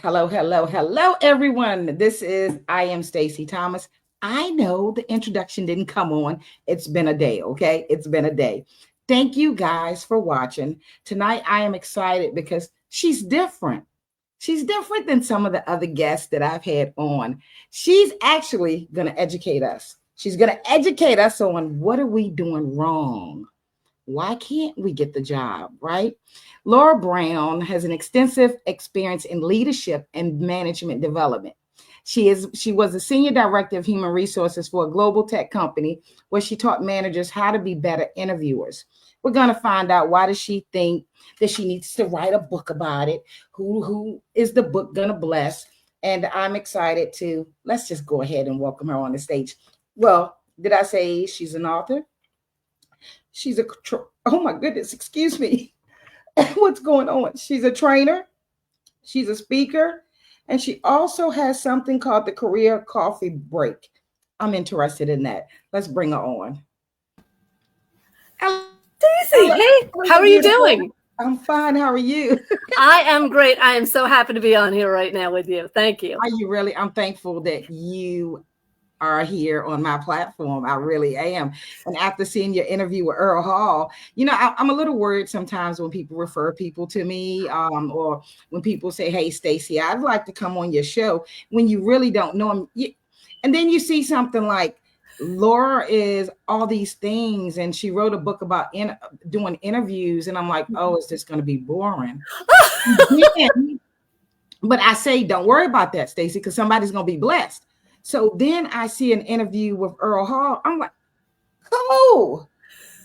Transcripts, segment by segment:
Hello, hello, hello, everyone. This is I am Stacey Thomas. I know the introduction didn't come on. It's been a day, okay? It's been a day. Thank you guys for watching. Tonight I am excited because she's different. She's different than some of the other guests that I've had on. She's actually going to educate us. She's going to educate us on what are we doing wrong? Why can't we get the job, right? Laura Browne has an extensive experience in leadership and management development. She was a senior director of human resources for a global tech company where she taught managers how to be better interviewers. We're going to find out, why does she think that she needs to write a book about it? Who is the book going to bless? And I'm excited to, let's just go ahead and welcome her on the stage. Well, did I say she's an author? She's oh my goodness, excuse me. What's going on? She's a trainer, she's a speaker, and she also has something called the Career Coffee Break. I'm interested in that. Let's bring her on. Stacey, hey, how are you doing? I'm fine. How are you? I am great. I am so happy to be on here right now with you. Thank you. Are you really? I'm thankful that you are here on my platform. I really am. And after seeing your interview with Earl Hall, I'm a little worried sometimes when people refer people to me, or when people say, hey, Stacey, I'd like to come on your show, when you really don't know them. And then you see something like Laura is all these things, and she wrote a book about doing interviews. And I'm like, oh, is this going to be boring? But I say, don't worry about that, Stacey, because somebody's going to be blessed. So then I see an interview with Earl Hall. I'm like, oh,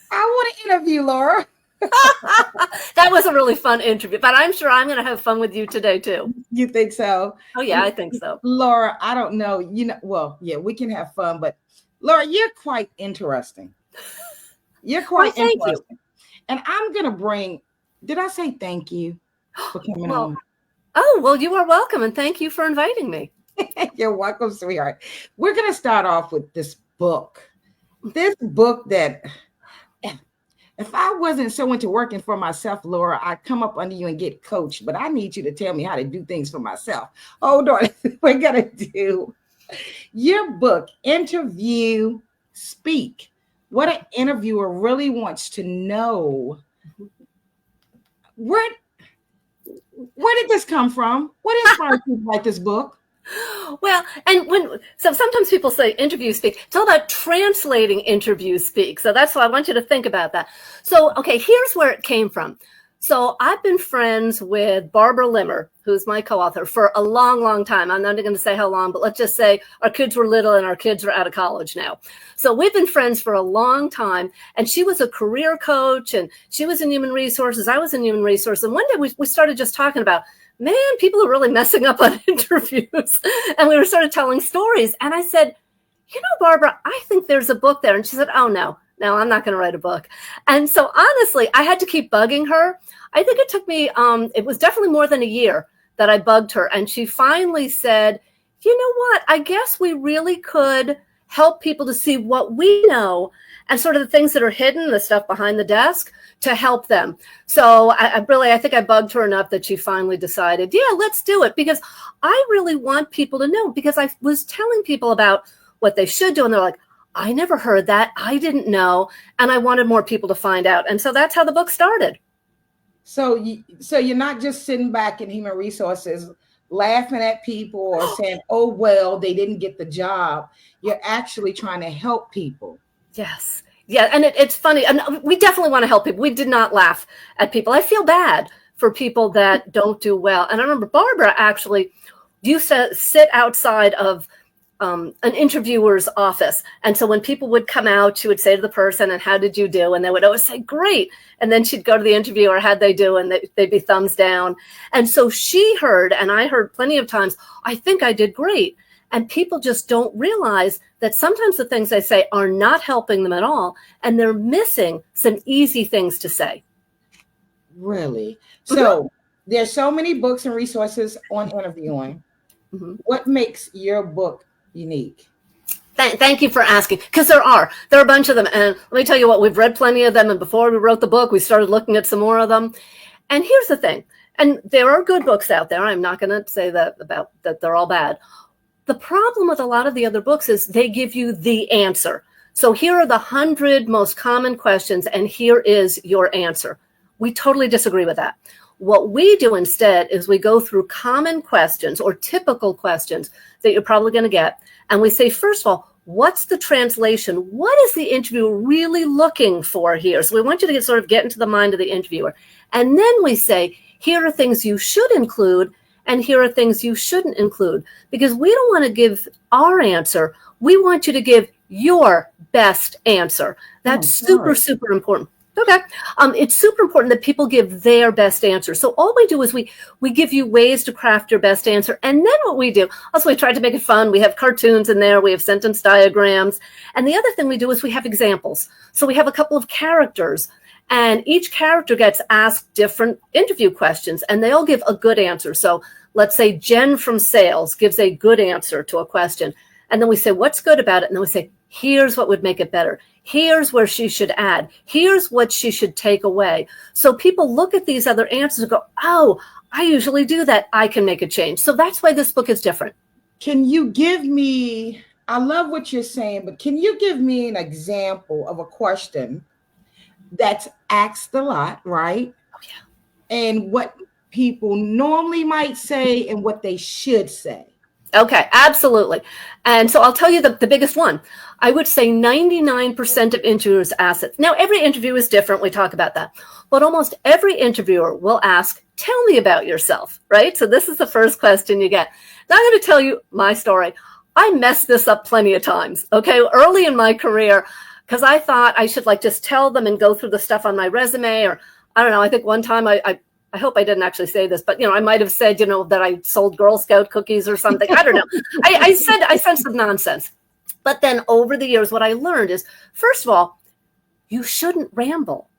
I want to interview Laura. That was a really fun interview, but I'm sure I'm going to have fun with you today too. You think so? Oh yeah, I think so. Laura, I don't know. Well, yeah, we can have fun, but Laura, you're quite interesting. You're quite interesting. You. And I'm going to did I say thank you for coming on? Oh, well, you are welcome. And thank you for inviting me. You're welcome, sweetheart. We're going to start off with this book. This book that, if I wasn't so into working for myself, Laura, I'd come up under you and get coached. But I need you to tell me how to do things for myself. Hold on. We're going to do your book, Interview, Speak. What an interviewer really wants to know. Where did this come from? What inspired you to write this book? Well, so sometimes people say interview speak. It's all about translating interview speak. So that's why I want you to think about that. So, okay, here's where it came from. So I've been friends with Barbara Limmer, who's my co-author, for a long, long time. I'm not going to say how long, but let's just say our kids were little and our kids are out of college now. So we've been friends for a long time. And she was a career coach and she was in human resources. I was in human resources. And one day we started just talking about, man, people are really messing up on interviews. And we were sort of telling stories. And I said, Barbara, I think there's a book there. And she said, oh, no, I'm not going to write a book. And so honestly, I had to keep bugging her. I think it took me, it was definitely more than a year that I bugged her. And she finally said, you know what? I guess we really could help people to see what we know and sort of the things that are hidden, the stuff behind the desk, to help them. So I think I bugged her enough that she finally decided, yeah, let's do it, because I really want people to know, because I was telling people about what they should do. And they're like, I never heard that. I didn't know. And I wanted more people to find out. And so that's how the book started. So you're not just sitting back in human resources laughing at people or saying, oh, well, they didn't get the job. You're actually trying to help people. Yes. Yeah. And it's funny. And we definitely want to help people. We did not laugh at people. I feel bad for people that don't do well. And I remember Barbara actually used to sit outside of an interviewer's office. And so when people would come out, she would say to the person, and how did you do? And they would always say, great. And then she'd go to the interviewer, how'd they do? And they'd be thumbs down. And so she heard, and I heard plenty of times, I think I did great. And people just don't realize that sometimes the things they say are not helping them at all. And they're missing some easy things to say. Really? So there's so many books and resources on interviewing. Mm-hmm. What makes your book unique? Thank you for asking, because there are a bunch of them. And let me tell you what, we've read plenty of them. And before we wrote the book, we started looking at some more of them. And here's the thing. And there are good books out there. I'm not going to say that they're all bad. The problem with a lot of the other books is they give you the answer. So here are the 100 most common questions, and here is your answer. We totally disagree with that. What we do instead is we go through common questions or typical questions that you're probably going to get. And we say, first of all, what's the translation? What is the interviewer really looking for here? So we want you to sort of get into the mind of the interviewer. And then we say, here are things you should include, and here are things you shouldn't include. Because we don't want to give our answer. We want you to give your best answer. That's super important. Okay. It's super important that people give their best answer. So all we do is we give you ways to craft your best answer. And then what we do, also we try to make it fun. We have cartoons in there. We have sentence diagrams. And the other thing we do is we have examples. So we have a couple of characters, and each character gets asked different interview questions, and they all give a good answer. So let's say Jen from sales gives a good answer to a question. And then we say, what's good about it? And then we say, here's what would make it better. Here's where she should add. Here's what she should take away. So people look at these other answers and go, oh, I usually do that. I can make a change. So that's why this book is different. Can you give me, I love what you're saying, but can you give me an example of a question that's asked a lot, right? Oh, yeah. And what people normally might say and what they should say. Okay, absolutely. And so I'll tell you the biggest one. I would say 99% of interviewers ask it. Now, every interview is different. We talk about that. But almost every interviewer will ask, tell me about yourself, right? So this is the first question you get. Now I'm going to tell you my story. I messed this up plenty of times, okay? Early in my career, because I thought I should just tell them and go through the stuff on my resume, or I don't know. I think one time I hope I didn't actually say this, but I might have said, that I sold Girl Scout cookies or something. I don't know. I said some nonsense. But then over the years, what I learned is, first of all, you shouldn't ramble.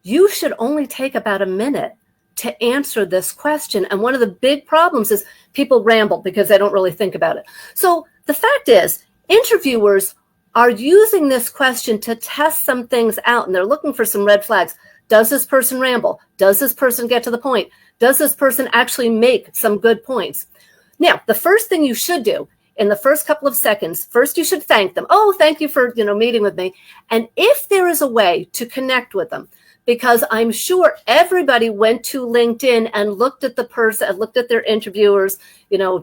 You should only take about a minute to answer this question. And one of the big problems is people ramble because they don't really think about it. So the fact is, interviewers are using this question to test some things out, and they're looking for some red flags. Does this person ramble? Does this person get to the point? Does this person actually make some good points? Now, the first thing you should do in the first couple of seconds, first you should thank them. Oh, thank you for meeting with me. And if there is a way to connect with them, because I'm sure everybody went to LinkedIn and looked at the person, looked at their interviewers,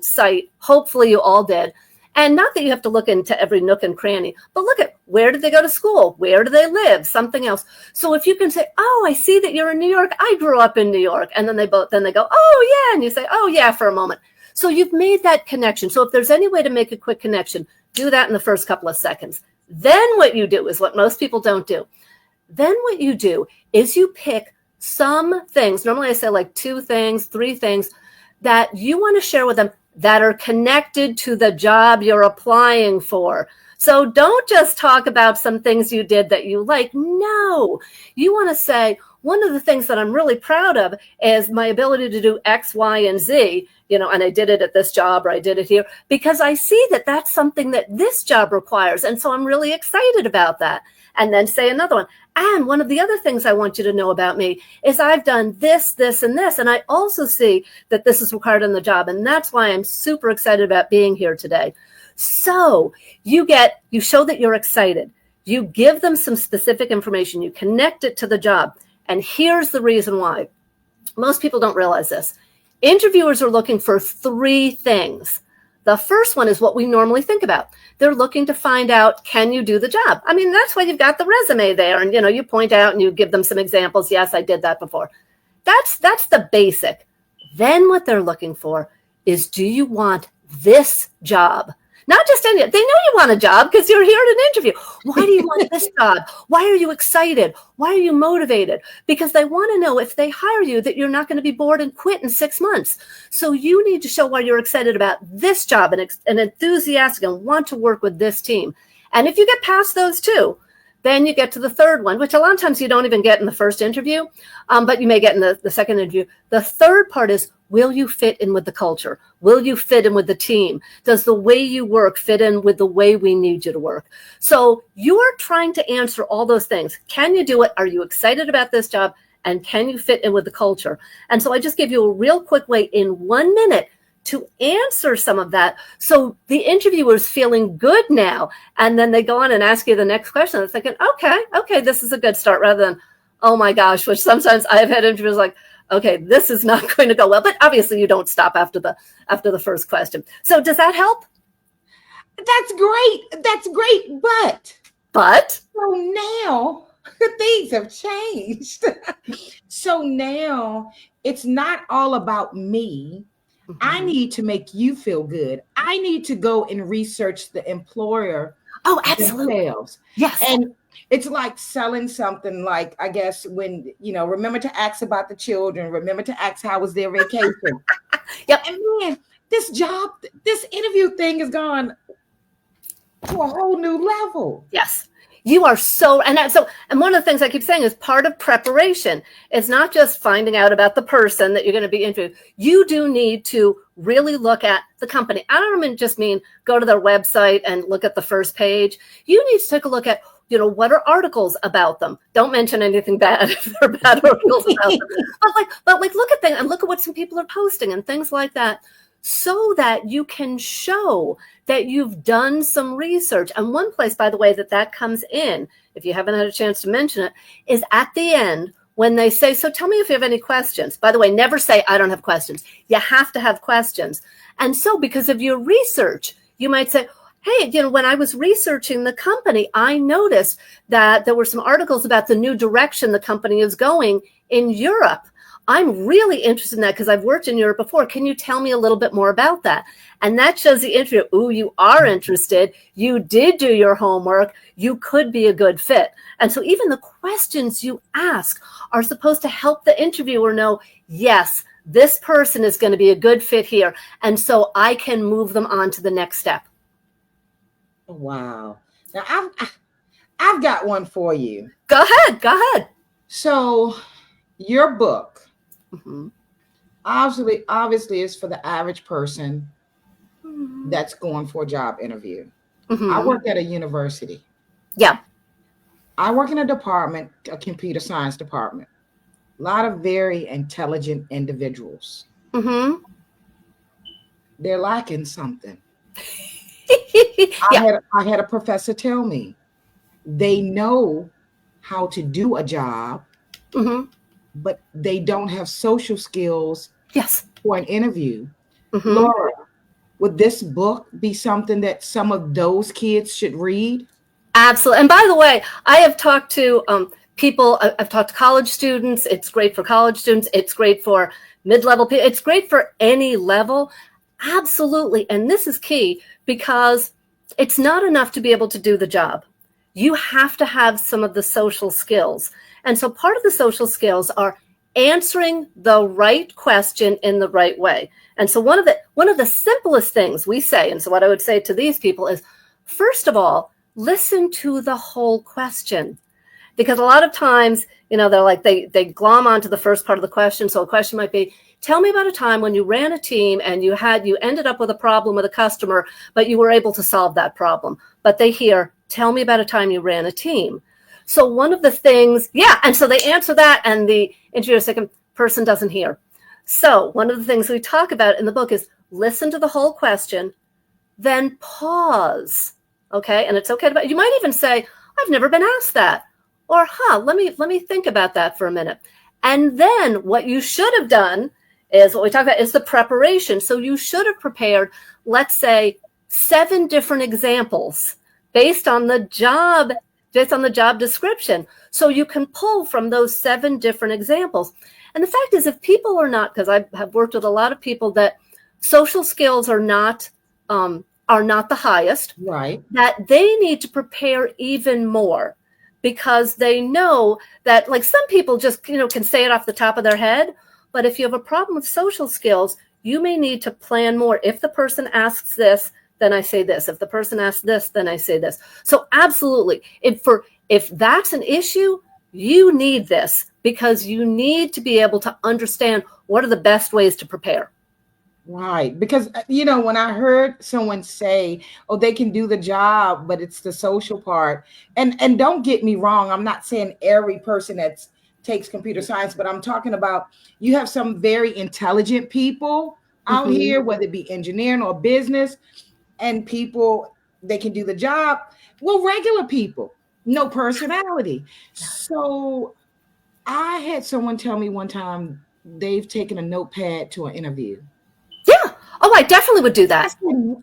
site. Hopefully you all did. And not that you have to look into every nook and cranny, but look at where did they go to school? Where do they live? Something else. So if you can say, oh, I see that you're in New York. I grew up in New York. And then they go, oh, yeah. And you say, oh, yeah, for a moment. So you've made that connection. So if there's any way to make a quick connection, do that in the first couple of seconds. Then what you do is what most people don't do. Then what you do is you pick some things. Normally I say 2 things, 3 things that you want to share with them that are connected to the job you're applying for. So don't just talk about some things you did that you like. No, you want to say, one of the things that I'm really proud of is my ability to do X, Y, and Z, and I did it at this job, or I did it here, because I see that that's something that this job requires. And so I'm really excited about that. And then say another one. And one of the other things I want you to know about me is I've done this, this, and this. And I also see that this is required in the job. And that's why I'm super excited about being here today. So you show that you're excited. You give them some specific information. You connect it to the job. And here's the reason why. Most people don't realize this. Interviewers are looking for 3 things. The first one is what we normally think about. They're looking to find out, can you do the job? I mean, that's why you've got the resume there. And, you point out and you give them some examples. Yes, I did that before. That's the basic. Then what they're looking for is, do you want this job? Not just any, they know you want a job because you're here at an interview. Why do you want this job? Why are you excited? Why are you motivated? Because they want to know if they hire you that you're not going to be bored and quit in 6 months. So you need to show why you're excited about this job and enthusiastic and want to work with this team. And if you get past those 2, then you get to the third one, which a lot of times you don't even get in the first interview, but you may get in the second interview. The third part is, will you fit in with the culture? Will you fit in with the team? Does the way you work fit in with the way we need you to work? So you're trying to answer all those things. Can you do it? Are you excited about this job? and can you fit in with the culture? And so I just give you a real quick way in 1 minute to answer some of that. So the interviewer is feeling good now. And then they go on and ask you the next question. They're thinking, okay, this is a good start, rather than, oh my gosh, which sometimes I've had interviews like, okay, this is not going to go well. But obviously you don't stop after the first question. So does that help? That's great. That's great. But so now things have changed. So now it's not all about me. I need to make you feel good. I need to go and research the employer absolutely themselves. Yes. And it's like selling something, like, I guess, when, remember to ask about the children, remember to ask how was their vacation. Yep. And man, this interview thing has gone to a whole new level. Yes. You are and one of the things I keep saying is part of preparation. It's not just finding out about the person that you're going to be interviewing. You do need to really look at the company. I don't just mean go to their website and look at the first page. You need to take a look at, what are articles about them? Don't mention anything bad if they're bad articles about them. But look at things and look at what some people are posting and things like that, so that you can show that you've done some research. And one place, by the way, that comes in, if you haven't had a chance to mention it, is at the end when they say, so tell me if you have any questions. By the way, never say, I don't have questions. You have to have questions. And so because of your research, you might say, hey, when I was researching the company, I noticed that there were some articles about the new direction the company is going in Europe. I'm really interested in that because I've worked in Europe before. Can you tell me a little bit more about that? And that shows the interview. Ooh, you are interested. You did do your homework. You could be a good fit. And so even the questions you ask are supposed to help the interviewer know, yes, this person is going to be a good fit here. And so I can move them on to the next step. Wow. Now I've got one for you. Go ahead. So your book, obviously is for the average person that's going for a job interview. I work at a university. Yeah. I work in a computer science department. A lot of very intelligent individuals. They're lacking something. Yeah. I had a professor tell me they know how to do a job, but they don't have social skills for an interview. Laura, would this book be something that some of those kids should read? Absolutely. And by the way, I have talked to people. I've talked to college students. It's great for college students. It's great for mid-level people. It's great for any level. Absolutely. And this is key, because it's not enough to be able to do the job. You have to have some of the social skills. And so part of the social skills are answering the right question in the right way. And so one of the simplest things we say, and so what I would say to these people is, first of all, listen to the whole question. Because a lot of times, they're like, they glom onto the first part of the question. So a question might be, tell me about a time when you ran a team and you ended up with a problem with a customer, but you were able to solve that problem. But they hear, tell me about a time you ran a team. So one of the things, and so they answer that, and the interviewer second person doesn't hear. So one of the things we talk about in the book is listen to the whole question, then pause. Okay. And it's okay you might even say, I've never been asked that. Or, let me think about that for a minute. And then what you should have done is what we talk about is the preparation. So you should have prepared, let's say, 7 different examples based on the job description. So you can pull from those 7 different examples. And the fact is, if people are not, because I have worked with a lot of people that social skills are not the highest, right, that they need to prepare even more, because they know that, like, some people just, can say it off the top of their head. But if you have a problem with social skills, you may need to plan more. If the person asks this, then I say this. If the person asks this, then I say this. So absolutely. If that's an issue, you need this, because you need to be able to understand what are the best ways to prepare. Right. Because, when I heard someone say, oh, they can do the job, but it's the social part. And don't get me wrong. I'm not saying every person that's takes computer science, but I'm talking about you have some very intelligent people out Mm-hmm. here, whether it be engineering or business, and people they can do the job. Well, regular people, no personality. So I had someone tell me one time they've taken a notepad to an interview. Yeah. Oh, I definitely would do that.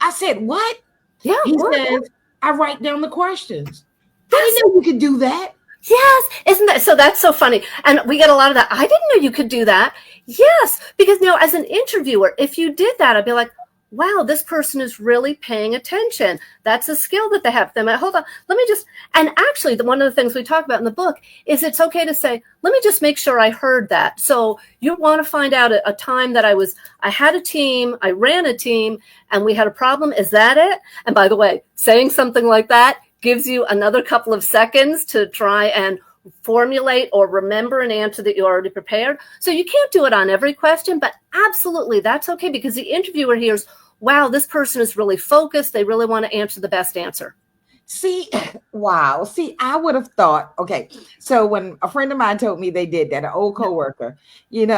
I said, what? Yeah. He What? says, I write down the questions. I Yes. didn't know you could do that. Yes. Isn't that so? That's so funny. And we get a lot of that. I didn't know you could do that. Yes. Because now, as an interviewer, if you did that, I'd be like, wow, this person is really paying attention. That's a skill that they have. Them. Hold on. Let me just, and actually, one of the things we talk about in the book is it's okay to say, let me just make sure I heard that. So you want to find out a time that I had a team, I ran a team, and we had a problem. Is that it? And by the way, saying something like that gives you another couple of seconds to try and formulate or remember an answer that you already prepared. So you can't do it on every question, but absolutely that's okay, because the interviewer hears, wow, this person is really focused. They really want to answer the best answer. See, wow. See, I would have thought, okay. So when a friend of mine told me they did that, an old coworker, he's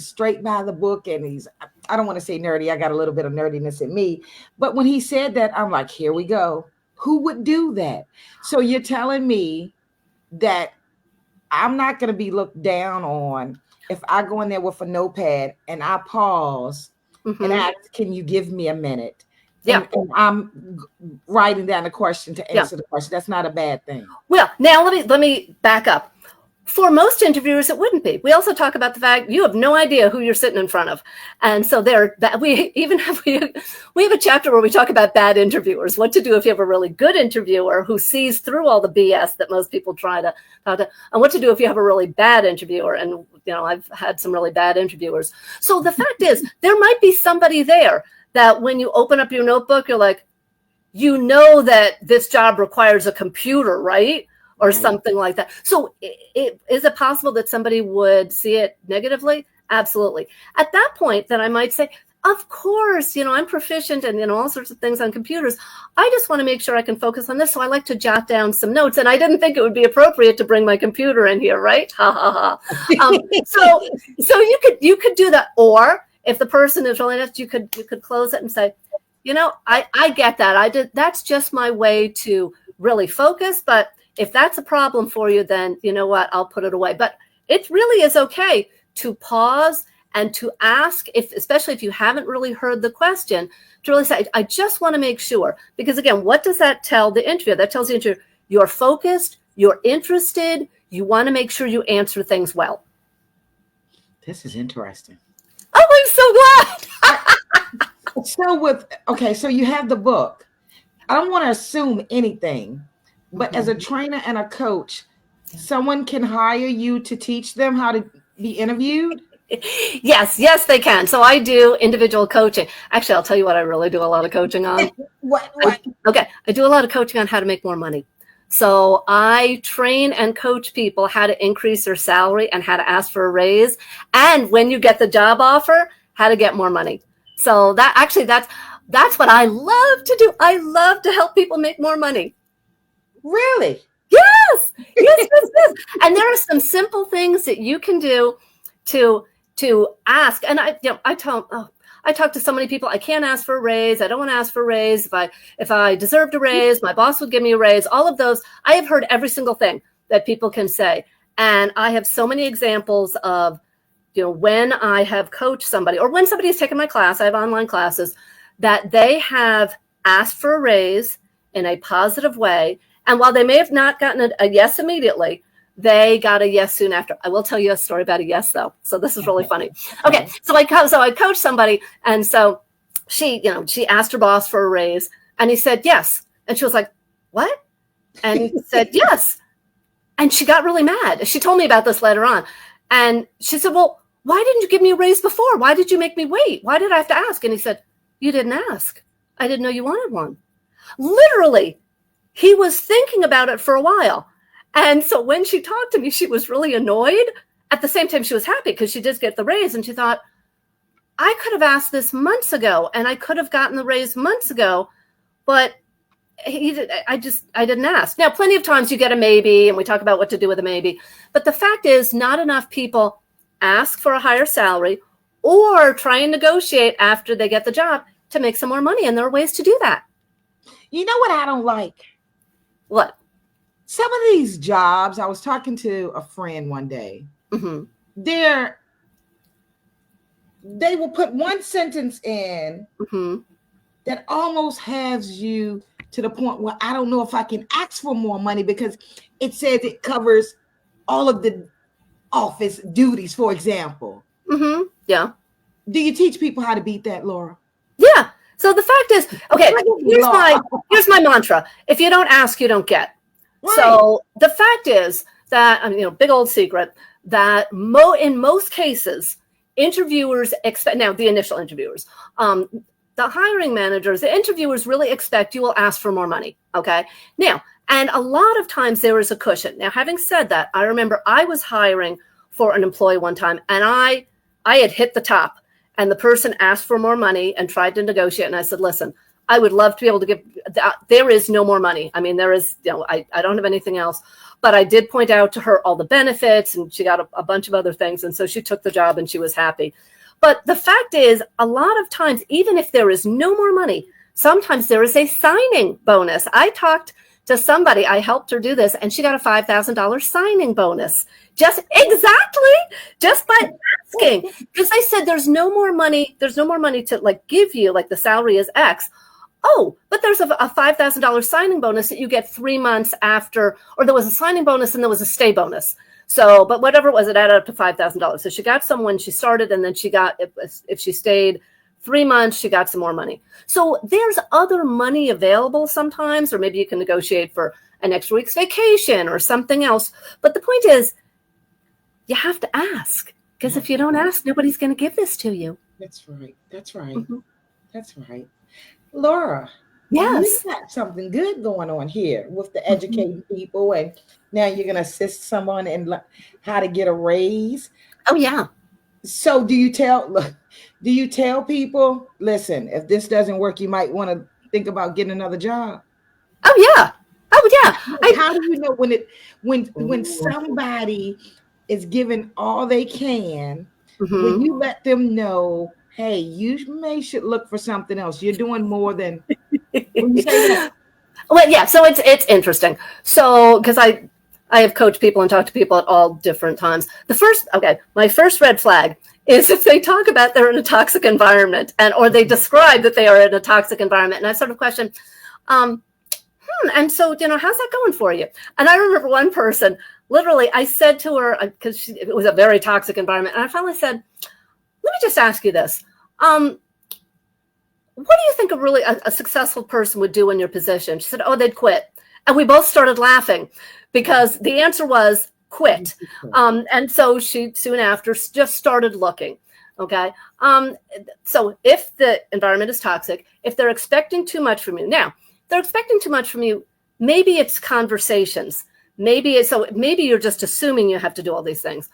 straight by the book, and I don't want to say nerdy. I got a little bit of nerdiness in me. But when he said that, I'm like, here we go. Who would do that? So you're telling me that I'm not going to be looked down on if I go in there with a notepad and I pause and ask, can you give me a minute? Yeah. And I'm writing down a question to answer the question. That's not a bad thing. Well, now let me back up. For most interviewers, it wouldn't be. We also talk about the fact you have no idea who you're sitting in front of, and so we have a chapter where we talk about bad interviewers. What to do if you have a really good interviewer who sees through all the BS that most people try to, and what to do if you have a really bad interviewer. And I've had some really bad interviewers. So the fact is, there might be somebody there that when you open up your notebook, you're like, that this job requires a computer, right? Or something like that. So is it possible that somebody would see it negatively? Absolutely. At that point, then I might say, of course, I'm proficient in, all sorts of things on computers. I just want to make sure I can focus on this. So I like to jot down some notes. And I didn't think it would be appropriate to bring my computer in here, right? Ha ha ha. So you could do that. Or if the person is really nice, you could close it and say, I get that. That's just my way to really focus. But if that's a problem for you, then you know what, I'll put it away. But it really is okay to pause and to ask, especially if you haven't really heard the question, to really say, I just want to make sure. Because again, what does that tell the interviewer? That tells the interviewer you're focused, you're interested, you want to make sure you answer things well. This is interesting. Oh, I'm so glad. So you have the book. I don't want to assume anything. But as a trainer and a coach, someone can hire you to teach them how to be interviewed? Yes, they can. So I do individual coaching. Actually, I'll tell you what I really do a lot of coaching on. What? I do a lot of coaching on how to make more money. So I train and coach people how to increase their salary and how to ask for a raise. And when you get the job offer, how to get more money. So that's what I love to do. I love to help people make more money. Really? Yes. And there are some simple things that you can do to ask. And I talk to so many people. I can't ask for a raise. I don't want to ask for a raise. If I deserved a raise, my boss would give me a raise. All of those, I have heard every single thing that people can say. And I have so many examples of, when I have coached somebody or when somebody has taken my class, I have online classes, that they have asked for a raise in a positive way. And while they may have not gotten a yes immediately, they got a yes soon after. I will tell you a story about a yes, though. So this is really funny. Okay, so I coached somebody, and so she asked her boss for a raise, and he said yes, and she was like, "What?" And he said yes, and she got really mad. She told me about this later on, and she said, "Well, why didn't you give me a raise before? Why did you make me wait? Why did I have to ask?" And he said, "You didn't ask. I didn't know you wanted one." Literally. He was thinking about it for a while. And so when she talked to me, she was really annoyed. At the same time, she was happy because she did get the raise. And she thought, I could have asked this months ago and I could have gotten the raise months ago, but I didn't ask. Now, plenty of times you get a maybe, and we talk about what to do with a maybe. But the fact is, not enough people ask for a higher salary or try and negotiate after they get the job to make some more money. And there are ways to do that. You know what I don't like? What? Some of these jobs, I was talking to a friend one day. Mm-hmm. They will put one sentence in Mm-hmm. that almost has you to the point where I don't know if I can ask for more money because it says it covers all of the office duties, for example. Mm-hmm. Yeah. Do you teach people how to beat that, Laura? Yeah. So the fact is, okay, here's my mantra. If you don't ask, you don't get. Right. So the fact is that, big old secret, that in most cases, interviewers expect, now the initial interviewers, the hiring managers, the interviewers really expect you will ask for more money. Okay. Now, and a lot of times there is a cushion. Now, having said that, I remember I was hiring for an employee one time, and I had hit the top, and the person asked for more money and tried to negotiate. And I said, listen, I would love to be able to give, there is no more money. I mean, there is, I don't have anything else, but I did point out to her all the benefits, and she got a bunch of other things. And so she took the job and she was happy. But the fact is, a lot of times, even if there is no more money, sometimes there is a signing bonus. I talked to somebody, I helped her do this, and she got a $5,000 signing bonus. Just by asking. Because they said there's no more money to give you, the salary is X. Oh, but there's a $5,000 signing bonus that you get 3 months after, or there was a signing bonus and there was a stay bonus. So, but whatever it was, it added up to $5,000. So she got some when she started, and then she got, if she stayed 3 months, she got some more money. So there's other money available sometimes, or maybe you can negotiate for an extra week's vacation or something else. But the point is, you have to ask, because if you don't ask, nobody's going to give this to you. That's right. Mm-hmm. That's right. Laura, yes, you got something good going on here with the educating people, and now you're going to assist someone in how to get a raise. Oh yeah. So do you tell people, listen, if this doesn't work, you might want to think about getting another job? Oh yeah. How do you know when somebody is giving all they can, mm-hmm. when you let them know, hey, you should look for something else. You're doing more than when you say that. Well, yeah. So it's interesting. So because I have coached people and talked to people at all different times. My first red flag is if they talk about they're in a toxic environment, or they describe that they are in a toxic environment. And I sort of question, and so, how's that going for you? And I remember one person, literally, I said to her, because it was a very toxic environment, and I finally said, let me just ask you this. What do you think a successful person would do in your position? She said, oh, they'd quit. And we both started laughing because the answer was quit. And so she soon after just started looking. Okay. So if the environment is toxic, if they're expecting too much from you, now they're expecting too much from you, maybe it's conversations. Maybe you're just assuming you have to do all these things.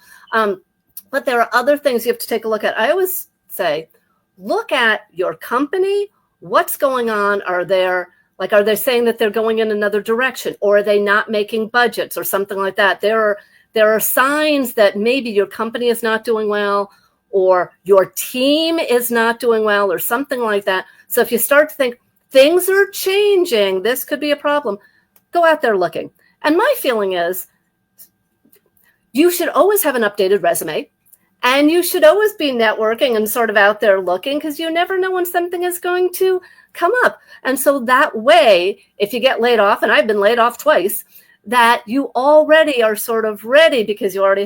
But there are other things you have to take a look at. I always say, look at your company. What's going on? Are they saying that they're going in another direction, or are they not making budgets or something like that? There are signs that maybe your company is not doing well, or your team is not doing well, or something like that. So if you start to think things are changing, this could be a problem, go out there looking. And my feeling is you should always have an updated resume, and you should always be networking and sort of out there looking, because you never know when something is going to come up. And so that way, if you get laid off, and I've been laid off twice, that you already are sort of ready, because you already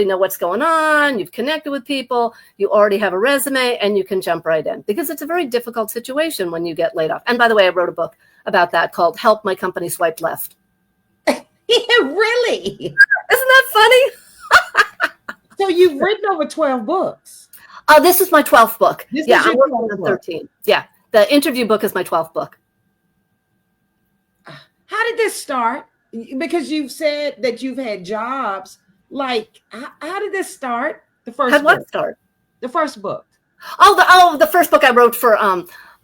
know what's going on, you've connected with people, you already have a resume, and you can jump right in, because it's a very difficult situation when you get laid off. And by the way, I wrote a book about that called Help My Company Swipe Left. Yeah, really? Isn't that funny? So you've written over 12 books. This is my 12th book. I'm working on 13. Yeah, the interview book is my 12th book. How did this start? Because you've said that you've had jobs. How did this start? The first book. What start? The first book. The first book I wrote for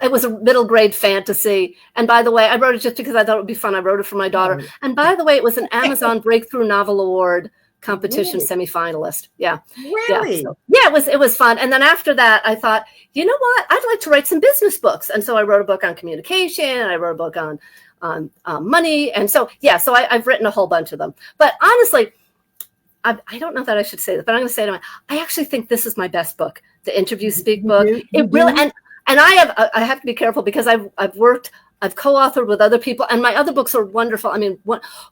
It was a middle grade fantasy. And by the way, I wrote it just because I thought it would be fun. I wrote it for my daughter. Oh, And by the way, it was an Amazon Breakthrough Novel Award competition really? semifinalist. Yeah. Yeah. Really? So, yeah, it was fun. And then after that, I thought, you know what? I'd like to write some business books. And so I wrote a book on communication. I wrote a book on money. And so, yeah, so I've written a whole bunch of them. But honestly, I don't know that I should say this, but I'm going to say it. I actually think this is my best book, the Interview Speak book. It really, and I have to be careful because I've co-authored with other people, and my other books are wonderful. I mean,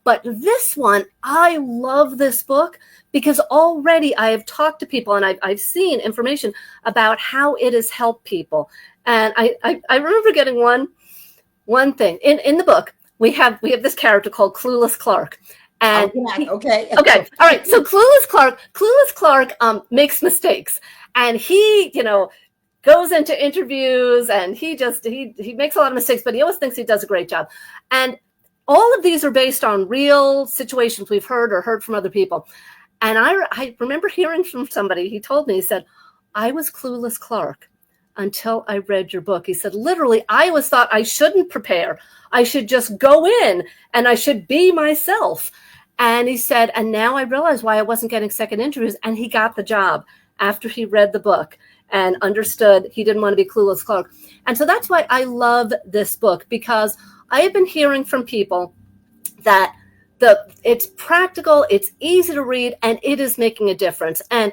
but this one, I love this book because already I have talked to people and I've seen information about how it has helped people. And I remember getting one thing in the book. We have this character called Clueless Clark. And okay. All right. So Clueless Clark makes mistakes, and he, goes into interviews, and he makes a lot of mistakes, but he always thinks he does a great job. And all of these are based on real situations we've heard from other people. And I remember hearing from somebody. He told me, he said, "I was Clueless Clark until I read your book." He said, literally, I always thought I shouldn't prepare. I should just go in and I should be myself. And he said, and now I realize why I wasn't getting second interviews. And he got the job after he read the book and understood he didn't want to be Clueless Clark. And so that's why I love this book, because I have been hearing from people that it's practical, it's easy to read, and it is making a difference. And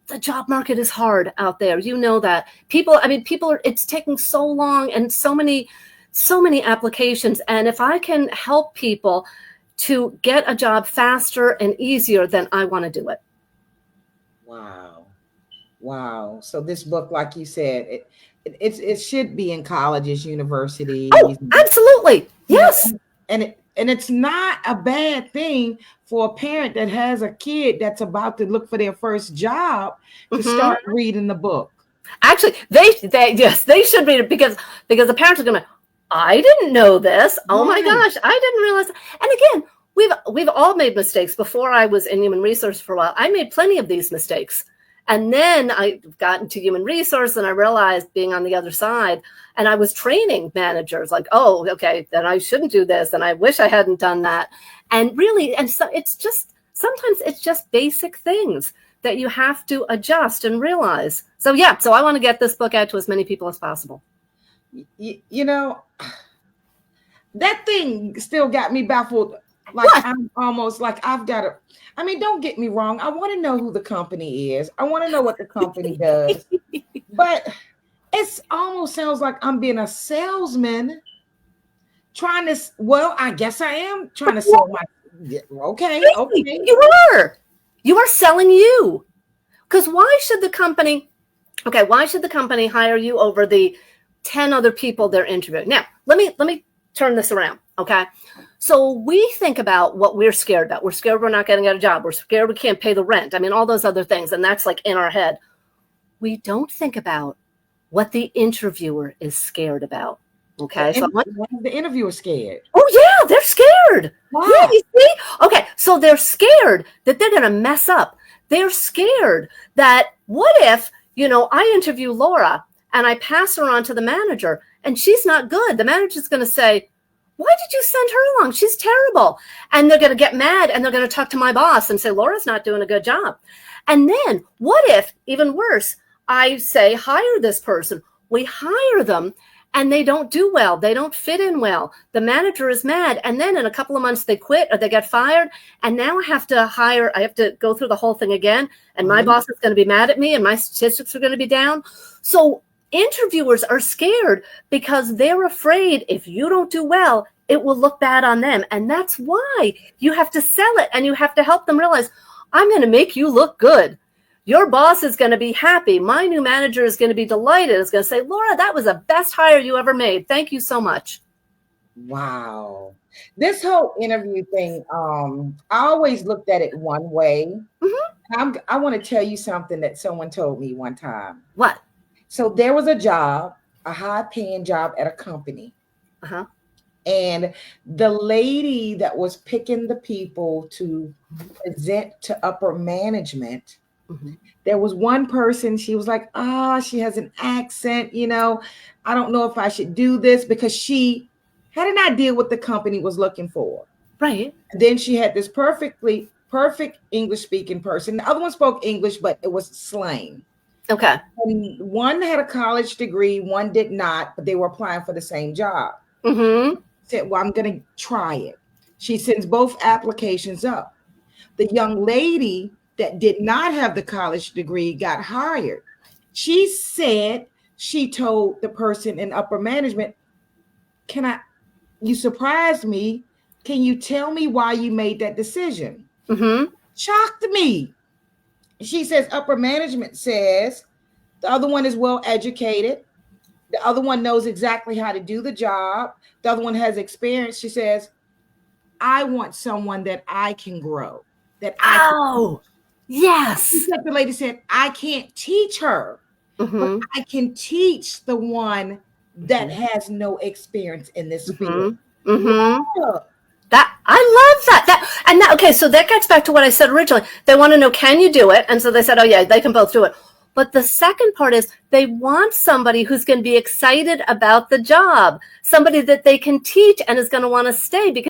the job market is hard out there. You know that. People are, it's taking so long and so many applications. And if I can help people to get a job faster and easier, then I want to do it. Wow. So this book, like you said, it should be in colleges, universities. Oh, absolutely. Yes. And it's not a bad thing for a parent that has a kid that's about to look for their first job to start reading the book. Actually, they should read it because the parents are going to, I didn't know this. Oh my gosh, I didn't realize. And again, we've all made mistakes. Before I was in human resource for a while, I made plenty of these mistakes. And then I got into human resource and I realized, being on the other side, and I was training managers like, oh, okay, then I shouldn't do this. And I wish I hadn't done that. And really, and so sometimes it's just basic things that you have to adjust and realize. So yeah, so I want to get this book out to as many people as possible. That thing still got me baffled. Like, what? I'm almost like I've got to, don't get me wrong. I want to know who the company is. I want to know what the company does. But it almost sounds like I'm being a salesman trying to, I guess I am trying to sell my, okay. You are selling you. Because why should the company hire you over the 10 other people they're interviewing? Now, let me turn this around, okay? So we think about what we're scared about. We're scared we're not getting a job. We're scared we can't pay the rent. All those other things. And that's like in our head. We don't think about what the interviewer is scared about. Okay. So the interviewer scared. Oh yeah, they're scared. Wow. Yeah, you see? Okay. So they're scared that they're going to mess up. They're scared that what if, I interview Laura and I pass her on to the manager and she's not good. The manager's going to say, why did you send her along? She's terrible. And they're going to get mad and they're going to talk to my boss and say, Laura's not doing a good job. And then what if, even worse, I say, hire this person. We hire them and they don't do well. They don't fit in well. The manager is mad. And then in a couple of months they quit or they get fired. And now I have to go through the whole thing again. And my boss is going to be mad at me and my statistics are going to be down. So interviewers are scared because they're afraid if you don't do well, it will look bad on them. And that's why you have to sell it and you have to help them realize, I'm going to make you look good. Your boss is going to be happy. My new manager is going to be delighted. It's going to say, Laura, that was the best hire you ever made. Thank you so much. Wow. This whole interview thing, I always looked at it one way. I want to tell you something that someone told me one time. What? So there was a job, a high-paying job at a company. And the lady that was picking the people to present to upper management Mhm. There was one person, she was like, she has an accent, I don't know if I should do this, because she had an idea what the company was looking for. Right. And then she had this perfect English speaking person. The other one spoke English, but it was slang. Okay. And one had a college degree, one did not, but they were applying for the same job. Mm-hmm. Said, well, I'm going to try it. She sends both applications up. The young lady that did not have the college degree got hired. She said she told the person in upper management, you surprised me. Can you tell me why you made that decision? Mm-hmm. Shocked me. She says upper management says the other one is well educated. The other one knows exactly how to do the job. The other one has experience. She says, I want someone that I can grow, that I can Oh, teach. yes. Except the lady said, I can't teach her, but Mm-hmm. I can teach the one that Mm-hmm. has no experience in this field. Mm-hmm. Mm-hmm. Yeah. That I love that. Okay, so that gets back to what I said originally. They want to know, can you do it? And so they said, oh yeah, they can both do it. But the second part is they want somebody who's going to be excited about the job, somebody that they can teach and is going to want to stay, because